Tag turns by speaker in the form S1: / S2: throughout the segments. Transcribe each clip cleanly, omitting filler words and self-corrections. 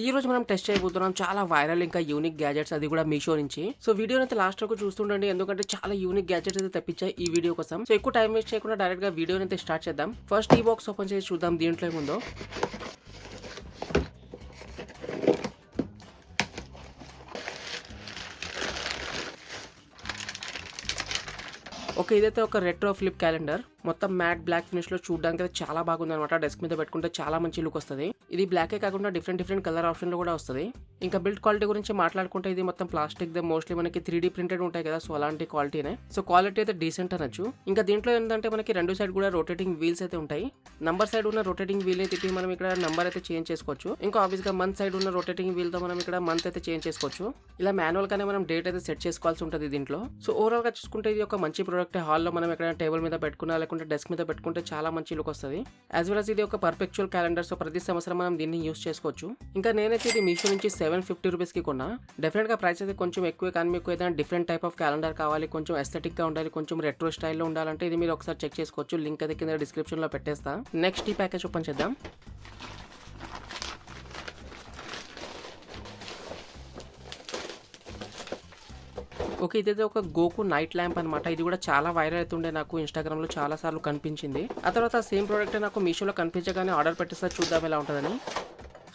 S1: ఈ రోజు మనం టెస్ట్ చేయబోతున్నాం చాలా వైరల్ ఇంకా యూనిక్ గ్యాజెట్స్, అది కూడా మీషో నుంచి. సో వీడియోని అయితే లాస్ట్ వరకు చూస్తుండండి, ఎందుకంటే చాలా యూనిక్ గ్యాజెట్స్ అయితే తెప్పించాయి ఈ వీడియో కోసం. సో ఎక్కువ టైం వేస్ట్ చేయకుండా డైరెక్ట్ గా వీడియోని అయితే స్టార్ట్ చేద్దాం. ఫస్ట్ ఈ బాక్స్ ఓపెన్ చేసి చూద్దాం దీంట్లో ఏముందో. ఓకే, ఇదైతే ఒక రెట్రో ఫ్లిప్ క్యాలెండర్. మొత్తం మ్యాట్ బ్లాక్ ఫినిష్ లో చూడడానికి అయితే చాలా బాగుంది అనమాట. డెస్క్ మీద పెట్టుకుంటే చాలా మంచి లుక్ వస్తుంది. ఇది బ్లాకే కాకుండా డిఫరెంట్ కలర్ ఆప్షన్ లో కూడా వస్తుంది. ఇంకా బిల్డ్ క్వాలిటీ గురించి మాట్లాడుకుంటే ఇది మొత్తం ప్లాస్టిక్ దే, మోస్ట్లీ మనకి 3D ప్రింటెడ్ ఉంటాయి కదా, సో అలాంటి క్వాలిటీనే. సో క్వాలిటీ అయితే డీసెంట్ అనొచ్చు. ఇంకా దీంట్లో ఏంటంటే మనకి రెండు సైడ్ కూడా రొటేటింగ్ వీల్స్ అయితే ఉంటాయి. నంబర్ సైడ్ ఉన్న రొటేటింగ్ వీల్ ని తిప్పి మనం ఇక్కడ నంబర్ అయితే చేంజ్ చేసుకోవచ్చు. ఇంకా ఆబ్వియస్ గా మంత్ సైడ్ ఉన్న రొటేటింగ్ వీల్ తో మనం ఇక్కడ మంత్ అయితే చేంజ్ చేసుకోవచ్చు. ఇలా మాన్యువల్ గానే మనం డేట్ అయితే సెట్ చేసుకోవాల్సి ఉంటుంది దీంట్లో. సో ఓవరాల్ గా చూసుకుంటే ఇది ఒక మంచి ప్రోడక్ట్. హాల్లో మనం ఎక్కడ టేబుల్ మీద పెట్టుకున్నా లేకుంటే డెస్క్ మీద పెట్టుకుంటే చాలా మంచి లుక్ వస్తుంది. యాజ్ వెల్ as ఇది ఒక పర్ఫెక్చువల్ క్యాలెండర్. సో ప్రతి సంవత్సరం మనం దీన్ని యూస్ చేసుకోవచ్చు. ఇంకా నేనైతే ఇది మీషో నుంచి 750 రూపీస్ కి కొన్నా. డెఫినెట్ గా ప్రైస్ అయితే కొంచెం ఎక్కువే, కానీ మీకు ఏదైనా డిఫరెంట్ టైప్ ఆఫ్ క్యాలెండర్ కావాలి, కొంచెం ఎస్థెటిక్ గా ఉండాలి, కొంచెం రెట్రో స్టైల్లో ఉండాలంటే ఇది మీరు ఒకసారి చెక్ చేసుకోవచ్చు. లింక్ అయితే కింద డిస్క్రిప్షన్ లో పెట్టేస్తా. నెక్స్ట్ ఈ ప్యాకేజ్ ఓపెన్ చేద్దాం. ఓకే, ఇదైతే ఒక గోకు నైట్ ల్యాంప్ అనమాట. ఇది కూడా చాలా వైరల్ అవుతుండే, నాకు ఇన్స్టాగ్రామ్ లో చాలా సార్లు కనిపించింది. ఆ తర్వాత సేమ్ ప్రోడక్ట్ నాకు మీషోలో కనిపించగానే ఆర్డర్ పెట్టేస్తా, చూద్దాం ఎలా ఉంటుందని.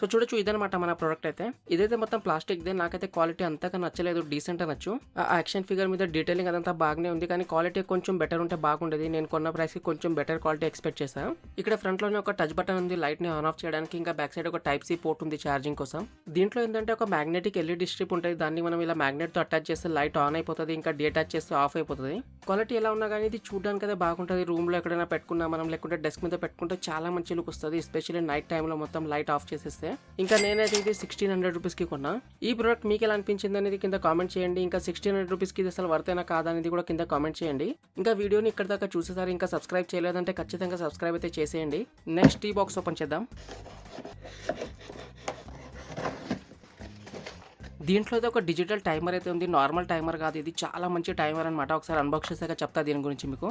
S1: సో చూడొచ్చు, ఇదనమాట మన ప్రోడక్ట్ అయితే. ఇదైతే మొత్తం ప్లాస్టిక్ దే. నాకైతే క్వాలిటీ అంతగా నచ్చలేదు, డీసెంట్ అనొచ్చు. ఆ యాక్షన్ ఫిగర్ మీద డీటెయిలింగ్ అదంతా బాగానే ఉంది, కానీ క్వాలిటీ కొంచెం బెటర్ ఉంటే బాగుండేది. నేను కొన్న ప్రైస్ కి కొంచెం బెటర్ క్వాలిటీ ఎక్స్పెక్ట్ చేశాను. ఇక్కడ ఫ్రంట్ లోనే ఒక టచ్ బటన్ ఉంది లైట్ ని ఆన్ ఆఫ్ చేయడానికి. ఇంకా బ్యాక్ సైడ్ ఒక టైప్ సి పోర్ట్ ఉంది ఛార్జింగ్ కోసం. దీంట్లో ఏంటంటే ఒక మ్యాగ్నెటిక్ ఎల్ఈడి స్ట్రిప్ ఉంటుంది. దాన్ని మనం ఇలా మ్యాగ్నెట్ తో అటాచ్ చేస్తే లైట్ ఆన్ అయిపోతుంది, ఇంకా డీఅటాచ్ చేస్తే ఆఫ్ అయిపోతుంది. క్వాలిటీ ఎలా ఉన్నా కానీ ఇది చూడడానికి అయితే బాగుంటుంది. రూమ్ లో ఎక్కడైనా పెట్టుకున్నా మనం, లేకుంటే డెస్క్ మీద పెట్టుకుంటే చాలా మంచి లుక్ వస్తుంది, ఎస్పెషల్లీ నైట్ టైంలో మొత్తం లైట్ ఆఫ్ చేసేస్తే. ఇంకా నేనైతే ఇది 1600 రూపీస్ కి కొన్నా. ఈ ప్రోడక్ట్ మీకు ఎలా అనిపించింది అనేది కింద కామెంట్ చేయండి. ఇంకా 1600 రూపీస్ కి ఇది అసలు వర్తేనా కాదా అనేది కూడా కింద కామెంట్ చేయండి. ఇంకా వీడియోని ఇక్కడ దాకా చూసేసారి, ఇంకా సబ్స్క్రైబ్ చేయలేదంటే ఖచ్చితంగా సబ్స్క్రైబ్ అయితే చేసేయండి. నెక్స్ట్ ఈ బాక్స్ ఓపెన్ చేద్దాం. దీంట్లో అయితే ఒక డిజిటల్ టైమర్ అయితే ఉంది. నార్మల్ టైమర్ కాదు, ఇది చాలా మంచి టైమర్ అనమాట. ఒకసారి అన్బాక్స్ చేసాక చెప్తా దీని గురించి మీకు.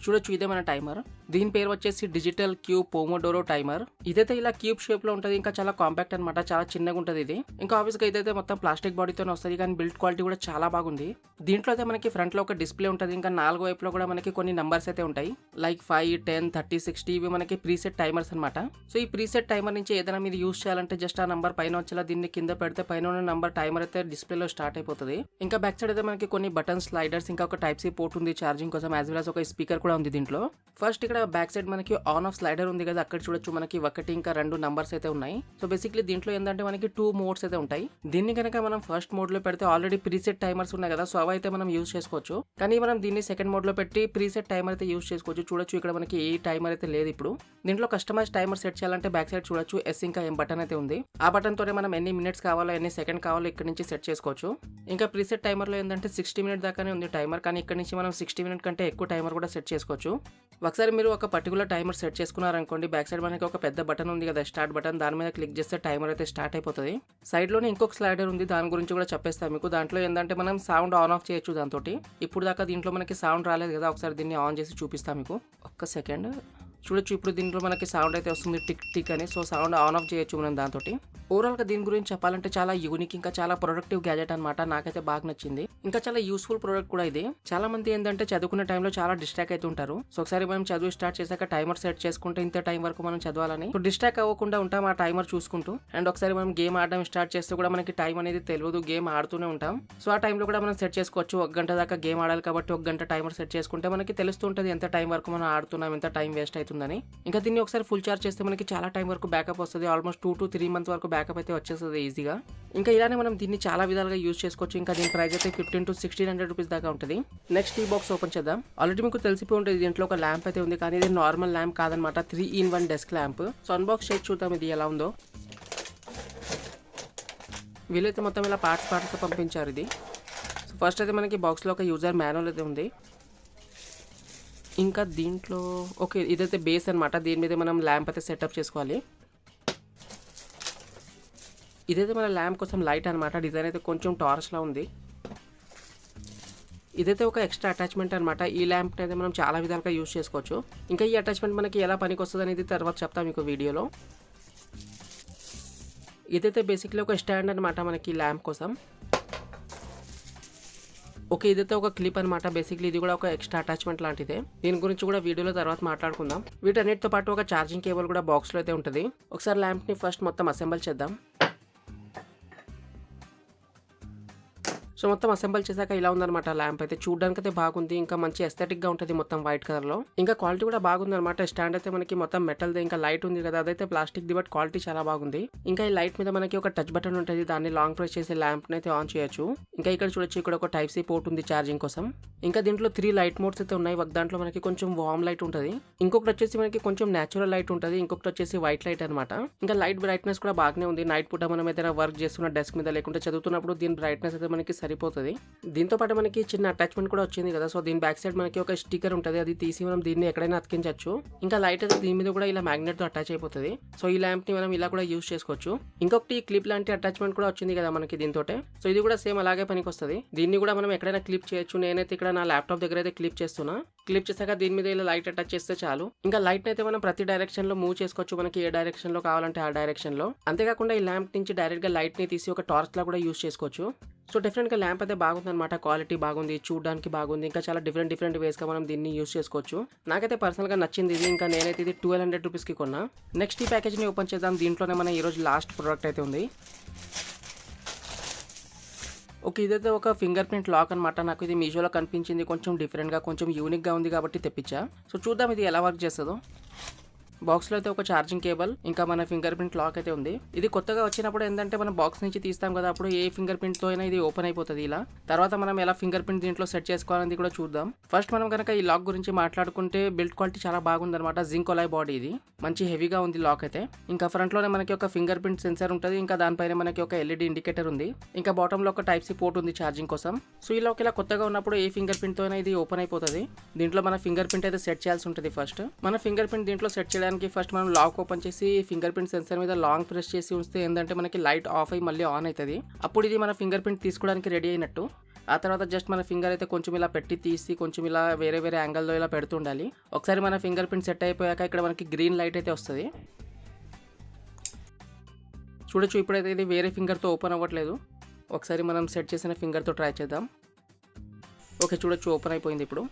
S1: చూడొచ్చు, ఇదే మన టైమర్. దీని పేరు వచ్చేసి డిజిటల్ క్యూబ్ పోమోడోరో టైమర్. ఇదైతే ఇలా క్యూబ్ షేప్ లో ఉంటుంది, ఇంకా చాలా కాంపాక్ట్ అనమాట, చాలా చిన్నగా ఉంటుంది ఇది. ఇంకా ఆబ్వియస్ గా ఇదైతే మొత్తం ప్లాస్టిక్ బాడీతోనే వస్తుంది, కానీ బిల్డ్ క్వాలిటీ కూడా చాలా బాగుంది. దీంట్లో అయితే మనకి ఫ్రంట్ లో ఒక డిస్ప్లే ఉంటుంది, ఇంకా 4 వైపులో కూడా మనకి కొన్ని నంబర్స్ అయితే ఉంటాయి, లైక్ 5, 10, 30, 60. ఇవి మనకి ప్రీసెట్ టైమర్స్ అనమాట. సో ఈ ప్రీసెట్ టైమర్ నుంచి ఏదైనా మీరు యూస్ చేయాలంటే జస్ట్ ఆ నంబర్ పైన వచ్చేలా దీన్ని కింద పెడితే పైన ఉన్న నంబర్ టైమర్ అయితే డిస్ప్లే లో స్టార్ట్ అయిపోతుంది. ఇంకా బ్యాక్ సైడ్ అయితే మనకి కొన్ని బటన్ స్లైడర్స్, ఇంకా ఒక టైప్ సి పోర్ట్ ఉంది ఛార్జింగ్ కోసం, యాజ్ వెల్ as ఒక స్పీకర్ కూడా ఉంది దీంట్లో. ఫస్ట్ ఇక్కడ బ్యాక్ సైడ్ మనకి ఆన్ ఆఫ్ స్లైడర్ ఉంది కదా, అక్కడ చూడొచ్చు మనకి 1 ఇంకా 2 నంబర్స్ అయితే ఉన్నాయి. సో బేసిక్లీ దీంట్లో ఏంటంటే మనకి 2 మోడ్స్ అయితే ఉంటాయి. దీన్ని కనుక మనం ఫస్ట్ మోడ్ లో పెడితే ఆల్రెడీ ప్రీసెట్ టైమర్స్ ఉన్నాయి కదా, సో అవి అయితే మనం యూస్ చేసుకోవచ్చు. కానీ మనం దీన్ని సెకండ్ మోడ్ లో పెట్టి ప్రీసెట్ టైమర్ అయితే యూస్ చేసుకోవచ్చు. చూడొచ్చు, ఇక్కడ మనకి ఏ టైమర్ అయితే లేదు ఇప్పుడు. దీంట్లో కస్టమైజ్ టైమర్ సెట్ చేయాలంటే బ్యాక్ సైడ్ చూడొచ్చు ఎస్ ఇంకా ఎం బటన్ అయితే ఉంది. ఆ బటన్ తోనే మనం ఎన్ని మినిట్స్ కావాలో, ఎన్ని సెకండ్ కావాలో ఇక్కడ నుంచి సెట్ చేసుకోవచ్చు. ఇంకా ప్రీసెట్ టైమర్ లో ఏంటంటే 60 మినిట్ దాకానే ఉంది టైమర్, కానీ ఇక్కడ నుంచి మనం 60 మినిట్ కంటే ఎక్కువ టైమర్ కూడా సెట్ చేసుకోవచ్చు. ఒకసారి మీరు ఒక పర్టికులర్ టైమర్ సెట్ చేసుకున్నారనుకోండి, బ్యాక్ సైడ్ మనకి ఒక పెద్ద బటన్ ఉంది కదా, స్టార్ట్ బటన్, దాని మీద క్లిక్ చేస్తే టైమర్ అయితే స్టార్ట్ అయిపోతుంది. సైడ్ లోనే ఇంకొక స్లైడర్ ఉంది, దాని గురించి కూడా చెప్పేస్తాను మీకు. దాంట్లో ఏంటంటే మనం సౌండ్ ఆన్ ఆఫ్ చేయొచ్చు దాంతో. ఇప్పుడు దాకా దీంట్లో మనకి సౌండ్ రాలేదు కదా, ఒకసారి దీన్ని ఆన్ చేసి చూపిస్తాను మీకు. ఒక్క సెకండ్. చూడొచ్చు, ఇప్పుడు దీంట్లో మనకి సౌండ్ అయితే వస్తుంది, టిక్ టిక్ అని. సో సౌండ్ ఆన్ ఆఫ్ చేయొచ్చు మనం దాంతో. ఓవరాల్ గా దీని గురించి చెప్పాలంటే చాలా యూనిక్, ఇంకా చాలా ప్రొడక్టివ్ గ్యాజెట్ అనమాట. నాకైతే బాగా నచ్చింది, ఇంకా చాలా యూస్ఫుల్ ప్రోడక్ట్ కూడా ఇది. చాలా మంది ఏంటంటే చదువుకునే టైంలో చాలా డిస్ట్రాక్ట్ అవుతుంటారు. సో ఒకసారి మనం చదువు స్టార్ట్ చేశాక టైమర్ సెట్ చేసుకుంటే ఇంత టైం వరకు మనం చదవాలని, సో డిస్ట్రాక్ట్ అవ్వకుండా ఉంటాం ఆ టైమర్ చూసుకుంటూ. అండ్ ఒకసారి మనం గేమ్ ఆడడం స్టార్ట్ చేస్తే కూడా మనకి టైం అనేది తెలియదు, గేమ్ ఆడుతూనే ఉంటాం. సో ఆ టైంలో కూడా మనం సెట్ చేసుకోవచ్చు. 1 గంట దాకా గేమ్ ఆడాలి కాబట్టి 1 గంట టైమర్ సెట్ చేసుకుంటే మనకి తెలుస్తుంటది ఎంత టైం వరకు మనం ఆడుతున్నాం, ఎంత టైం వేస్ట్ అవుతుందని. ఇంకా దీన్ని ఒకసారి ఫుల్ చార్జ్ చేస్తే మనకి చాలా టైం వరకు బ్యాకప్ వస్తుంది. ఆల్మోస్ట్ 2 to 3 మంత్స్ వరకు బ్యాకప్ అయితే వచ్చేస్తుంది ఈజీగా. ఇంకా ఇలానే మనం దీన్ని చాలా విధాలుగా యూజ్ చేసుకోవచ్చు. ఇంకా దీని ప్రైస్ అయితే 1500 to 1600 రూపీస్ దాకా ఉంటుంది. నెక్స్ట్ ఈ బాక్స్ ఓపెన్ చేద్దాం. ఆల్రెడీ మీకు తెలిసిపోయి ఉంటుంది, దీంట్లో ఒక ల్యాంప్ అయితే ఉంది, కానీ ఇది నార్మల్ ల్యాంప్ కాదనమాట, 3-in-1 desk lamp. So unbox చేసి చూద్దాం ఇది ఎలా ఉందో. వీలైతే మొత్తం ఇలా పార్ట్స్ తో పంపించారు ఇది. సో ఫస్ట్ అయితే మనకి బాక్స్ లో ఒక యూజర్ మాన్యువల్ అయితే ఉంది. ఇంకా దీంట్లో ఓకే, ఇదైతే బేస్ అనమాట, దీని మీద మనం ల్యాంప్ అయితే సెటప్ చేసుకోవాలి. ఇదైతే మన ల్యాంప్ కోసం లైట్ అనమాట. డిజైన్ అయితే కొంచెం టార్చ్ లా ఉంది. ఇదైతే ఒక ఎక్స్ట్రా అటాచ్మెంట్ అనమాట. ఈ ల్యాంప్ అయితే మనం చాలా విధాలుగా యూజ్ చేసుకోవచ్చు. ఇంకా ఈ అటాచ్మెంట్ మనకి ఎలా పనికి వస్తుంది అనేది తర్వాత చెప్తాను మీకు వీడియోలో. ఇదైతే బేసిక్లీ ఒక స్టాండ్ అనమాట మనకి ల్యాంప్ కోసం. ఓకే, ఇదైతే ఒక క్లిప్ అనమాట. బేసిక్లీ ఇది కూడా ఒక ఎక్స్ట్రా అటాచ్మెంట్ లాంటిదే. దీని గురించి కూడా వీడియోలో తర్వాత మాట్లాడుకుందాం. వీటన్నిటితో పాటు ఒక ఛార్జింగ్ కేబుల్ కూడా బాక్స్లో అయితే ఉంటుంది. ఒకసారి ల్యాంప్ని ఫస్ట్ మొత్తం అసెంబుల్ చేద్దాం. సో మొత్తం అసెంబుల్ చేశాక ఇలా ఉందన్నమాట ల్యాంప్ అయితే. చూడడానికి అయితే బాగుంది, ఇంకా మంచి ఎస్థెటిక్ గా ఉంటుంది మొత్తం వైట్ కలర్ లో. ఇంకా క్వాలిటీ కూడా బాగుంది అనమాట. స్టాండ్ అయితే మనకి మొత్తం మెటల్ ది, ఇంకా లైట్ ఉంది కదా అదైతే ప్లాస్టిక్ ది, బట్ క్వాలిటీ చాలా బాగుంది. ఇంకా ఈ లైట్ మీద మనకి ఒక టచ్ బటన్ ఉంటుంది, దాన్ని లాంగ్ ప్రెస్ చేసి ల్యాంప్ అయితే ఆన్ చేయొచ్చు. ఇంకా ఇక్కడ చూడొచ్చు, ఇక్కడ ఒక టైప్ సి పోర్ట్ ఉంది ఛార్జింగ్ కోసం. ఇంకా దీంట్లో 3 లైట్ మోడ్స్ అయితే ఉన్నాయి. ఒక దాంట్లో మనకి కొంచెం వార్మ్ లైట్ ఉంటుంది, ఇంకొకటి వచ్చేసి మనకి కొంచెం నేచురల్ లైట్ ఉంటుంది, ఇంకొకటి వచ్చేసి వైట్ లైట్ అనమాట. ఇంకా లైట్ బ్రైట్నెస్ కూడా బాగానే ఉంది. నైట్ పూట మనం ఏదైనా వర్క్ చేస్తున్న డెస్క్ మీద లేకుంటే చదువుతున్నప్పుడు దీని బ్రైట్నెస్ అయితే మనకి సరిపోతుంది. దీంతో పాటు మనకి చిన్న అటాచ్మెంట్ కూడా వచ్చింది కదా. సో దీని బ్యాక్ సైడ్ మనకి ఒక స్టిక్కర్ ఉంటుంది, అది తీసి మనం దీన్ని ఎక్కడైనా అతికించవచ్చు. ఇంకా లైట్ అయితే దీని మీద కూడా ఇలా మ్యాగ్నెట్ తో అటాచ్ అయిపోతుంది. సో ఈ ల్యాంప్ ని మనం ఇలా కూడా యూజ్ చేసుకోవచ్చు. ఇంకొకటి క్లిప్ లాంటి అటాచ్మెంట్ కూడా వచ్చింది కదా మనకి దీంతో. సో ఇది కూడా సేమ్ అలాగే పనికి వస్తుంది. దీన్ని కూడా మనం ఎక్కడైనా క్లిప్ చేయొచ్చు. నేనైతే ఇక్కడ నా ల్యాప్టాప్ దగ్గర అయితే క్లిప్ చేస్తున్నా. క్లిప్ చేశాక దీని మీద ఇలా లైట్ అటాచ్ చేస్తే చాలు. ఇంకా లైట్ అయితే మనం ప్రతి డైరెక్షన్ లో మూవ్ చేసుకోవచ్చు, మనకి ఏ డైరెక్షన్ లో కావాలంటే ఆ డైరెక్షన్ లో. అంతేకాకుండా ఈ ల్యాంప్ నుంచి డైరెక్ట్ గా లైట్ ని తీసి ఒక టార్చ్ లా కూడా యూజ్ చేసుకోవచ్చు. సో డెఫినెట్గా ల్యాంప్ అయితే బాగుంది అనమాట. క్వాలిటీ బాగుంది, చూడడానికి బాగుంది, ఇంకా చాలా డిఫరెంట్ వేస్గా మనం దీన్ని యూస్ చేసుకోవచ్చు. నాకైతే పర్సనల్గా నచ్చింది ఇది. ఇంకా నేనైతే ఇది 1200 రూపీస్కి కొన్నా. నెక్స్ట్ ఈ ప్యాకేజ్ని ఓపెన్ చేద్దాం. దీంట్లోనే మన ఈరోజు లాస్ట్ ప్రోడక్ట్ అయితే ఉంది. ఓకే, ఇదైతే ఒక ఫింగర్ ప్రింట్ లాక్ అనమాట. నాకు ఇది మీషోలో కనిపించింది, కొంచెం డిఫరెంట్గా కొంచెం యూనిక్గా ఉంది కాబట్టి తెప్పించా. సో చూద్దాం ఇది ఎలా వర్క్ చేస్తుందో. బాక్స్లో అయితే ఒక ఛార్జింగ్ కేబుల్, ఇంకా మన ఫింగర్ ప్రింట్ లాక్ అయితే ఉంది. ఇది కొత్తగా వచ్చినప్పుడు ఏంటంటే మనం బాక్స్ నుంచి తీస్తాం కదా, అప్పుడు ఏ ఫింగర్ ప్రింట్ తో అయినా ఇది ఓపెన్ అయిపోతుంది ఇలా. తర్వాత మనం ఎలా ఫింగర్ ప్రింట్ దీంట్లో సెట్ చేసుకోవాలని కూడా చూద్దాం. ఫస్ట్ మనం కనుక ఈ లాక్ గురించి మాట్లాడుకుంటే బిల్డ్ క్వాలిటీ చాలా బాగుంది అనమాట. జింక్ అలాయ్ బాడీ, ఇది మంచి హెవీగా ఉంది లాక్ అయితే. ఇంకా ఫ్రంట్ లోనే మనకి ఒక ఫింగర్ ప్రింట్ సెన్సార్ ఉంటుంది, ఇంకా దానిపైన మనకి ఒక ఎల్ఈడి ఇండికేటర్ ఉంది, ఇంకా బాటమ్ లో ఒక టైప్ సి పోర్ట్ ఉంది ఛార్జింగ్ కోసం. సో ఈ లాక్ ఇలా కొత్తగా ఉన్నప్పుడు ఏ ఫింగర్ ప్రింట్ తో అయినా ఇది ఓపెన్ అయిపోతుంది. దీంట్లో మన ఫింగర్ ప్రింట్ అయితే సెట్ చేయాల్సి ఉంటుంది. ఫస్ట్ మన ఫింగర్ ప్రింట్ దీంట్లో సెట్ చేయడానికి ఫస్ట్ మనం లాక్ ఓపెన్ చేసి ఫింగర్ ప్రింట్ సెన్సార్ మీద లాంగ్ ప్రెస్ చేసి ఉంచితే ఏంటంటే మనకి లైట్ ఆఫ్ అయ్యి మళ్ళీ ఆన్ అవుతుంది. అప్పుడు ఇది మన ఫింగర్ ప్రింట్ తీసుకోవడానికి రెడీ అయినట్టు. ఆ తర్వాత జస్ట్ మన ఫింగర్ అయితే కొంచెం ఇలా పెట్టి తీసి కొంచెం ఇలా వేరే యాంగిల్లో ఇలా పెడుతుండాలి. ఒకసారి మన ఫింగర్ ప్రింట్ సెట్ అయిపోయాక ఇక్కడ మనకి గ్రీన్ లైట్ అయితే వస్తుంది. చూడొచ్చు, ఇప్పుడైతే ఇది వేరే ఫింగర్తో ఓపెన్ అవ్వట్లేదు. ఒకసారి మనం సెట్ చేసిన ఫింగర్తో ట్రై చేద్దాం. ఓకే, చూడొచ్చు ఓపెన్ అయిపోయింది ఇప్పుడు.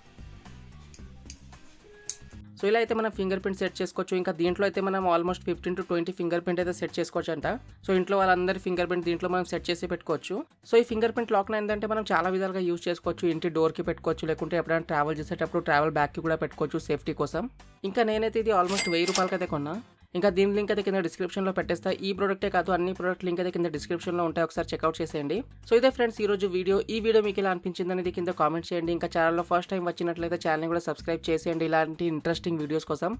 S1: సో ఇలా అయితే మనం ఫింగర్ ప్రింట్ సెట్ చేసుకోవచ్చు. ఇంకా దీంట్లో అయితే మనం ఆల్మోస్ట్ 15 to 20 ఫింగర్ ప్రింట్ అయితే సెట్ చేసుకోవచ్చు అంట. సో ఇంట్లో వాళ్ళందరి ఫింగర్ ప్రింట్ దీంట్లో మనం సెట్ చేసి పెట్టుకోవచ్చు. సో ఈ ఫింగర్ ప్రింట్ లాక్ ఏంటంటే మనం చాలా విధాలుగా యూజ్ చేసుకోవచ్చు. ఇంటి డోర్కి పెట్టుకోవచ్చు, లేకుంటే ఎప్పుడైనా ట్రావెల్ చేసేటప్పుడు ట్రావెల్ బ్యాగ్కి కూడా పెట్టుకోవచ్చు సేఫ్టీ కోసం. ఇంకా నేనైతే ఇది ఆల్మోస్ట్ 1000 రూపాయలకి అయితే కొన్నా. ఇంకా దీని లింక్ అయితే కింద డిస్క్రిప్షన్లో పెట్టేస్తా. ఈ ప్రోడక్టే కాదు, అన్ని ప్రోడక్ట్ లింక్ అయితే కింద డిస్క్రిప్షన్లో ఉంటాయి, ఒకసారి చెక్అవుట్ చేసేయండి. సో ఇదే ఫ్రెండ్స్ ఈరోజు వీడియో. ఈ వీడియో మీకు ఎలా అనిపించింది అనేది కింద కామెంట్ చేయండి. ఇంకా ఛానల్లో ఫస్ట్ టైం వచ్చినట్లయితే ఛానల్ని కూడా సబ్స్క్రైబ్ చేసేయండి ఇలాంటి ఇంట్రెస్టింగ్ వీడియోస్ కోసం.